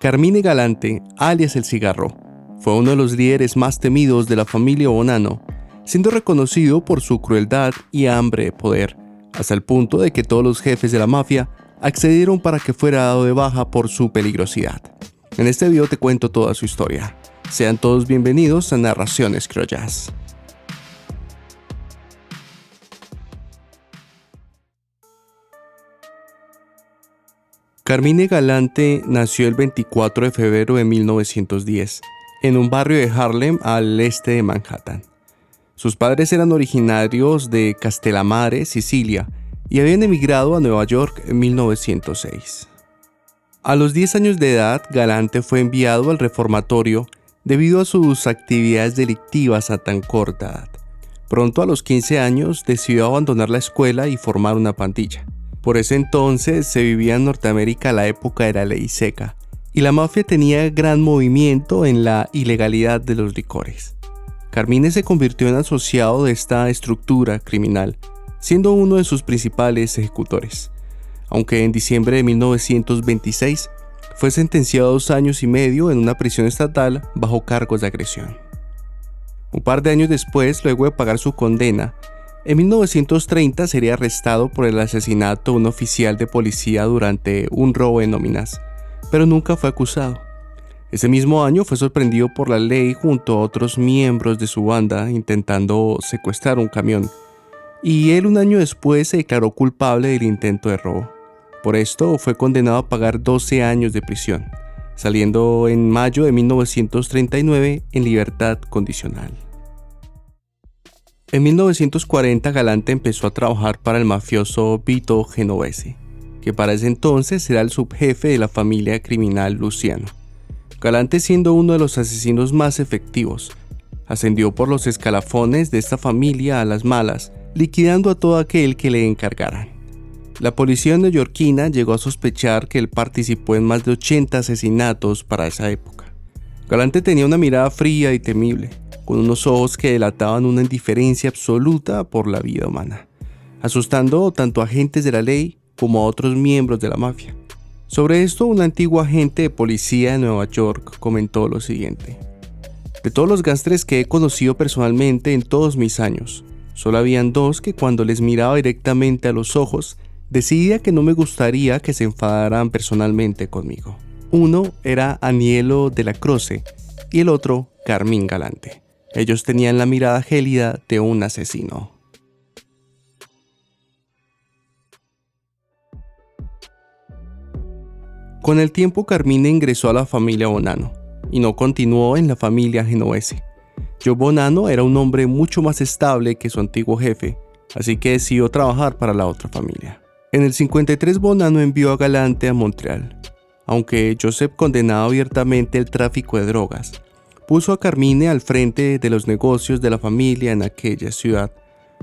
Carmine Galante, alias El Cigarro, fue uno de los líderes más temidos de la familia Bonanno, siendo reconocido por su crueldad y hambre de poder, hasta el punto de que todos los jefes de la mafia accedieron para que fuera dado de baja por su peligrosidad. En este video te cuento toda su historia. Sean todos bienvenidos a Narraciones Criollas. Carmine Galante nació el 24 de febrero de 1910, en un barrio de Harlem al este de Manhattan. Sus padres eran originarios de Castellammare, Sicilia, y habían emigrado a Nueva York en 1906. A los 10 años de edad, Galante fue enviado al reformatorio debido a sus actividades delictivas a tan corta edad. Pronto, a los 15 años, decidió abandonar la escuela y formar una pandilla. Por ese entonces se vivía en Norteamérica la época de la ley seca, y la mafia tenía gran movimiento en la ilegalidad de los licores. Carmine se convirtió en asociado de esta estructura criminal, siendo uno de sus principales ejecutores, aunque en diciembre de 1926 fue sentenciado a 2 años y medio en una prisión estatal bajo cargos de agresión. Un par de años después, luego de pagar su condena, en 1930 sería arrestado por el asesinato de un oficial de policía durante un robo de nóminas, pero nunca fue acusado. Ese mismo año fue sorprendido por la ley junto a otros miembros de su banda intentando secuestrar un camión, y él un año después se declaró culpable del intento de robo. Por esto fue condenado a pagar 12 años de prisión, saliendo en mayo de 1939 en libertad condicional. En 1940 Galante empezó a trabajar para el mafioso Vito Genovese, que para ese entonces era el subjefe de la familia criminal Luciano. Galante, siendo uno de los asesinos más efectivos, ascendió por los escalafones de esta familia a las malas, liquidando a todo aquel que le encargaran. La policía neoyorquina llegó a sospechar que él participó en más de 80 asesinatos para esa época. Galante tenía una mirada fría y temible, con unos ojos que delataban una indiferencia absoluta por la vida humana, asustando tanto a agentes de la ley como a otros miembros de la mafia. Sobre esto, un antiguo agente de policía de Nueva York comentó lo siguiente: de todos los gángsters que he conocido personalmente en todos mis años, solo habían 2 que cuando les miraba directamente a los ojos, decidía que no me gustaría que se enfadaran personalmente conmigo. Uno era Aniello de la Croce y el otro Carmine Galante. Ellos tenían la mirada gélida de un asesino. Con el tiempo, Carmine ingresó a la familia Bonanno y no continuó en la familia Genovese. Joe Bonanno era un hombre mucho más estable que su antiguo jefe, así que decidió trabajar para la otra familia. En el 53, Bonanno envió a Galante a Montreal. Aunque Joseph condenaba abiertamente el tráfico de drogas, puso a Carmine al frente de los negocios de la familia en aquella ciudad,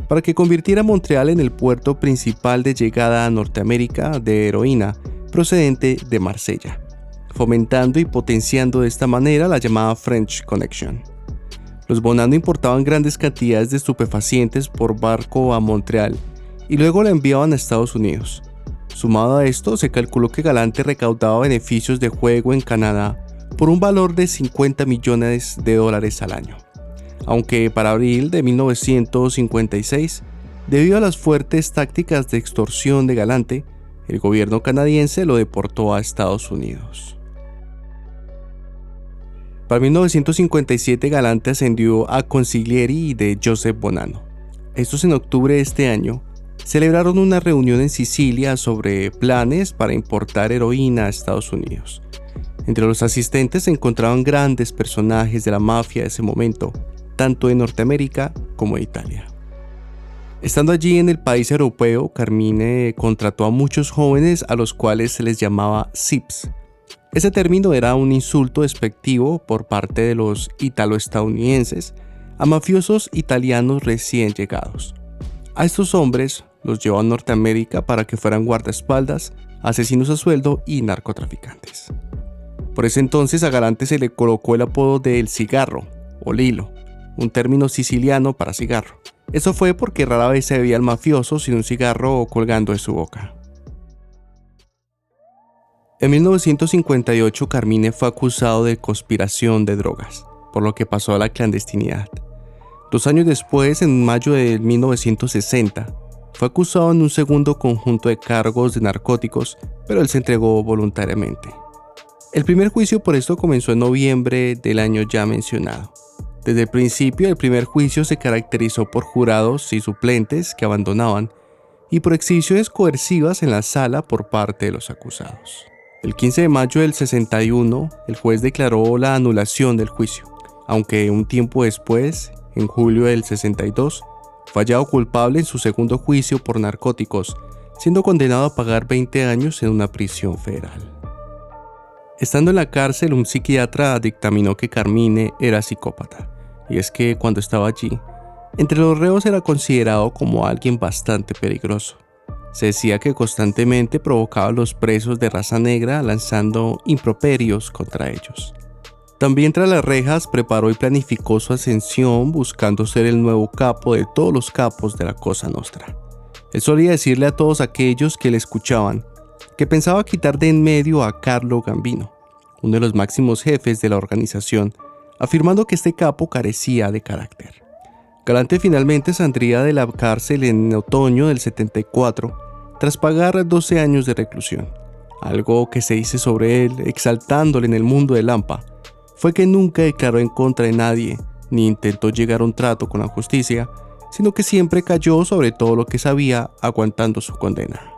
para que convirtiera a Montreal en el puerto principal de llegada a Norteamérica de heroína procedente de Marsella, fomentando y potenciando de esta manera la llamada French Connection. Los Bonanno importaban grandes cantidades de estupefacientes por barco a Montreal y luego la enviaban a Estados Unidos. Sumado a esto, se calculó que Galante recaudaba beneficios de juego en Canadá por un valor de $50 millones al año. Aunque para abril de 1956, debido a las fuertes tácticas de extorsión de Galante, el gobierno canadiense lo deportó a Estados Unidos. Para 1957, Galante ascendió a consiglieri de Joseph Bonanno. Estos, en octubre de este año, celebraron una reunión en Sicilia sobre planes para importar heroína a Estados Unidos. Entre los asistentes se encontraban grandes personajes de la mafia de ese momento, tanto en Norteamérica como en Italia. Estando allí en el país europeo, Carmine contrató a muchos jóvenes a los cuales se les llamaba Zips. Ese término era un insulto despectivo por parte de los italo-estadounidenses a mafiosos italianos recién llegados. A estos hombres los llevó a Norteamérica para que fueran guardaespaldas, asesinos a sueldo y narcotraficantes. Por ese entonces a Galante se le colocó el apodo de El Cigarro o Lilo, un término siciliano para cigarro. Eso fue porque rara vez se veía al mafioso sin un cigarro colgando de su boca. En 1958, Carmine fue acusado de conspiración de drogas, por lo que pasó a la clandestinidad. 2 años después, en mayo de 1960, fue acusado en un segundo conjunto de cargos de narcóticos, pero él se entregó voluntariamente. El primer juicio por esto comenzó en noviembre del año ya mencionado. Desde el principio, el primer juicio se caracterizó por jurados y suplentes que abandonaban y por exhibiciones coercivas en la sala por parte de los acusados. El 15 de mayo del 61, el juez declaró la anulación del juicio, aunque un tiempo después, en julio del 62, fue hallado culpable en su segundo juicio por narcóticos, siendo condenado a pagar 20 años en una prisión federal. Estando en la cárcel, un psiquiatra dictaminó que Carmine era psicópata, y es que cuando estaba allí, entre los reos era considerado como alguien bastante peligroso. Se decía que constantemente provocaba a los presos de raza negra lanzando improperios contra ellos. También tras las rejas preparó y planificó su ascensión buscando ser el nuevo capo de todos los capos de la Cosa Nostra. Él solía decirle a todos aquellos que le escuchaban que pensaba quitar de en medio a Carlo Gambino, uno de los máximos jefes de la organización, afirmando que este capo carecía de carácter. Galante finalmente saldría de la cárcel en otoño del 74 tras pagar 12 años de reclusión. Algo que se dice sobre él, exaltándole en el mundo del Lampa, fue que nunca declaró en contra de nadie, ni intentó llegar a un trato con la justicia, sino que siempre cayó sobre todo lo que sabía, aguantando su condena.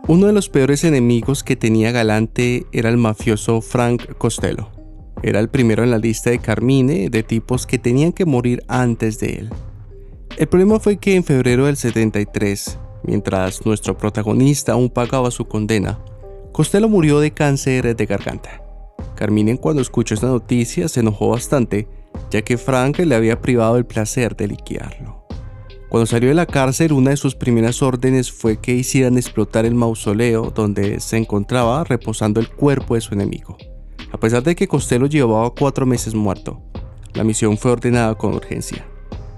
Uno de los peores enemigos que tenía Galante era el mafioso Frank Costello. Era el primero en la lista de Carmine de tipos que tenían que morir antes de él. El problema fue que en febrero del 73, mientras nuestro protagonista aún pagaba su condena, Costello murió de cáncer de garganta. Carmine, cuando escuchó esta noticia, se enojó bastante, ya que Frank le había privado el placer de liquidarlo. Cuando salió de la cárcel, una de sus primeras órdenes fue que hicieran explotar el mausoleo donde se encontraba reposando el cuerpo de su enemigo. A pesar de que Costello llevaba 4 meses muerto, la misión fue ordenada con urgencia.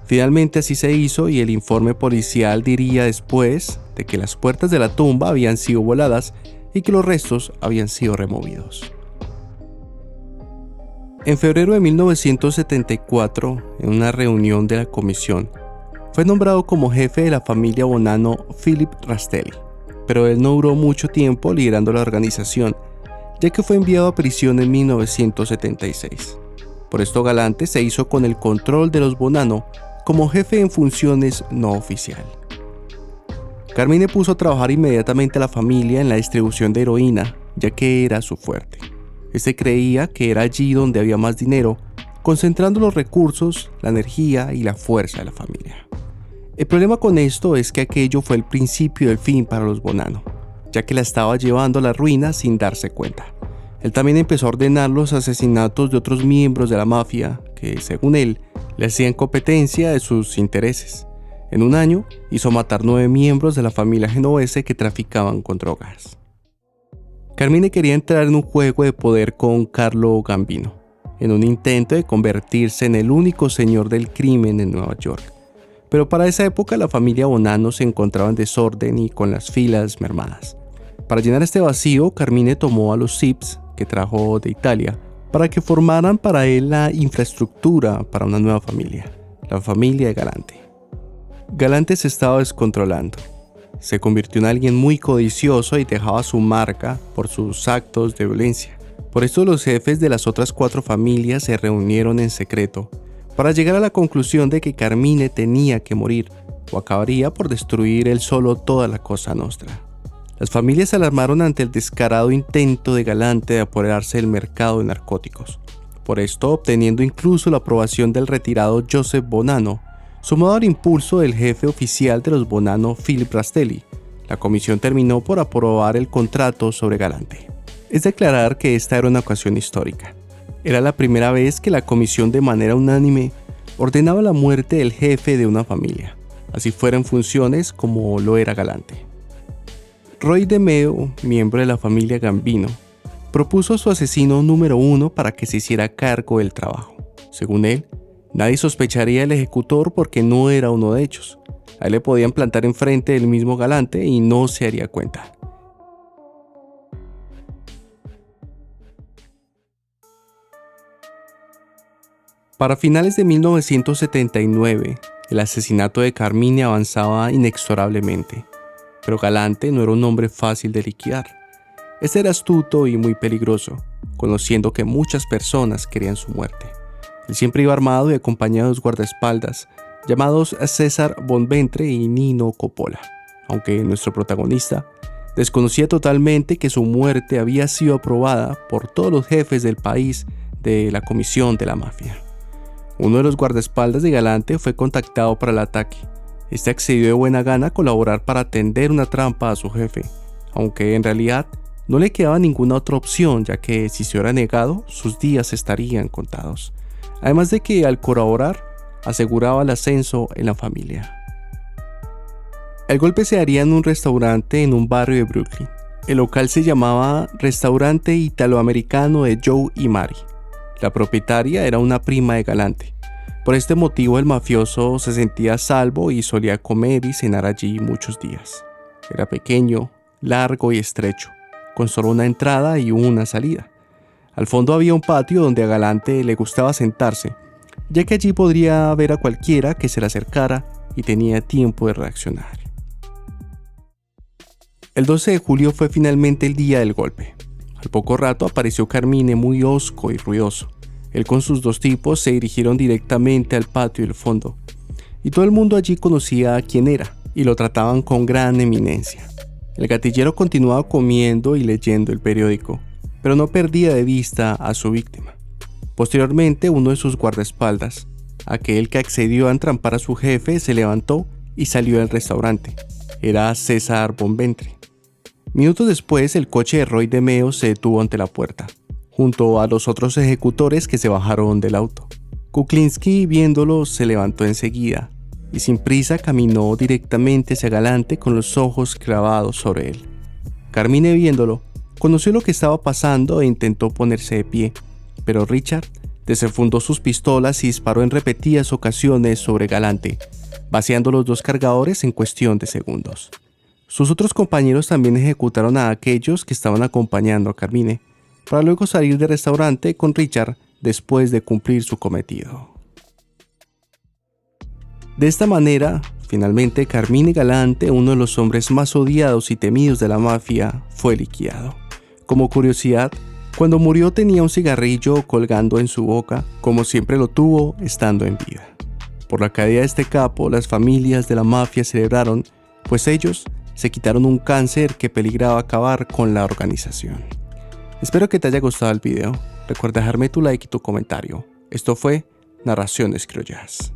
Finalmente así se hizo y el informe policial diría después de que las puertas de la tumba habían sido voladas y que los restos habían sido removidos. En febrero de 1974, en una reunión de la comisión, fue nombrado como jefe de la familia Bonanno Philip Rastelli, pero él no duró mucho tiempo liderando la organización, ya que fue enviado a prisión en 1976. Por esto Galante se hizo con el control de los Bonanno como jefe en funciones no oficial. Carmine puso a trabajar inmediatamente a la familia en la distribución de heroína, ya que era su fuerte. Este creía que era allí donde había más dinero, concentrando los recursos, la energía y la fuerza de la familia. El problema con esto es que aquello fue el principio del fin para los Bonanno, ya que la estaba llevando a la ruina sin darse cuenta. Él también empezó a ordenar los asesinatos de otros miembros de la mafia que, según él, le hacían competencia de sus intereses. En un año, hizo matar 9 miembros de la familia genovese que traficaban con drogas. Carmine quería entrar en un juego de poder con Carlo Gambino, en un intento de convertirse en el único señor del crimen en Nueva York. Pero para esa época la familia Bonanno se encontraba en desorden y con las filas mermadas. Para llenar este vacío, Carmine tomó a los Zips, que trajo de Italia, para que formaran para él la infraestructura para una nueva familia, la familia de Galante. Galante se estaba descontrolando. Se convirtió en alguien muy codicioso y dejaba su marca por sus actos de violencia. Por esto los jefes de las otras 4 familias se reunieron en secreto para llegar a la conclusión de que Carmine tenía que morir o acabaría por destruir él solo toda la Cosa Nostra. Las familias se alarmaron ante el descarado intento de Galante de apoderarse del mercado de narcóticos. Por esto, obteniendo incluso la aprobación del retirado Joseph Bonanno, sumado al impulso del jefe oficial de los Bonanno Philip Rastelli, la comisión terminó por aprobar el contrato sobre Galante. Es de aclarar que esta era una ocasión histórica. Era la primera vez que la comisión de manera unánime ordenaba la muerte del jefe de una familia, así fuera en funciones como lo era Galante. Roy DeMeo, miembro de la familia Gambino, propuso a su asesino número 1 para que se hiciera cargo del trabajo. Según él, Nadie sospecharía del ejecutor porque no era uno de ellos. A él le podían plantar enfrente del mismo Galante y no se haría cuenta. Para finales de 1979, el asesinato de Carmine avanzaba inexorablemente, pero Galante no era un hombre fácil de liquidar. Este era astuto y muy peligroso, conociendo que muchas personas querían su muerte. Él siempre iba armado y acompañado de dos guardaespaldas, llamados César Bonventre y Nino Coppola, aunque nuestro protagonista desconocía totalmente que su muerte había sido aprobada por todos los jefes del país de la Comisión de la Mafia. Uno de los guardaespaldas de Galante fue contactado para el ataque. Este accedió de buena gana a colaborar para tender una trampa a su jefe, aunque en realidad no le quedaba ninguna otra opción, ya que si se hubiera negado, sus días estarían contados. Además de que al colaborar, aseguraba el ascenso en la familia. El golpe se haría en un restaurante en un barrio de Brooklyn. El local se llamaba Restaurante Italoamericano de Joe y Mary. La propietaria era una prima de Galante. Por este motivo el mafioso se sentía a salvo y solía comer y cenar allí muchos días. Era pequeño, largo y estrecho, con solo una entrada y una salida. Al fondo había un patio donde a Galante le gustaba sentarse, ya que allí podría ver a cualquiera que se le acercara y tenía tiempo de reaccionar. El 12 de julio fue finalmente el día del golpe. Al poco rato apareció Carmine muy hosco y ruidoso. Él con sus dos tipos se dirigieron directamente al patio del fondo, y todo el mundo allí conocía a quién era y lo trataban con gran eminencia. El gatillero continuaba comiendo y leyendo el periódico, pero no perdía de vista a su víctima. Posteriormente, uno de sus guardaespaldas, aquel que accedió a entrampar a su jefe, se levantó y salió del restaurante. Era César Bonventre. Minutos después, el coche de Roy DeMeo se detuvo ante la puerta, junto a los otros ejecutores que se bajaron del auto. Kuklinski, viéndolo, se levantó enseguida y sin prisa caminó directamente hacia Galante con los ojos clavados sobre él. Carmine, viéndolo, conoció lo que estaba pasando e intentó ponerse de pie, pero Richard desenfundó sus pistolas y disparó en repetidas ocasiones sobre Galante, vaciando los dos cargadores en cuestión de segundos. Sus otros compañeros también ejecutaron a aquellos que estaban acompañando a Carmine, para luego salir del restaurante con Richard después de cumplir su cometido. De esta manera, finalmente Carmine Galante, uno de los hombres más odiados y temidos de la mafia, fue liquidado. Como curiosidad, cuando murió tenía un cigarrillo colgando en su boca, como siempre lo tuvo estando en vida. Por la caída de este capo, las familias de la mafia celebraron, pues ellos se quitaron un cáncer que peligraba acabar con la organización. Espero que te haya gustado el video. Recuerda dejarme tu like y tu comentario. Esto fue Narraciones Criollas.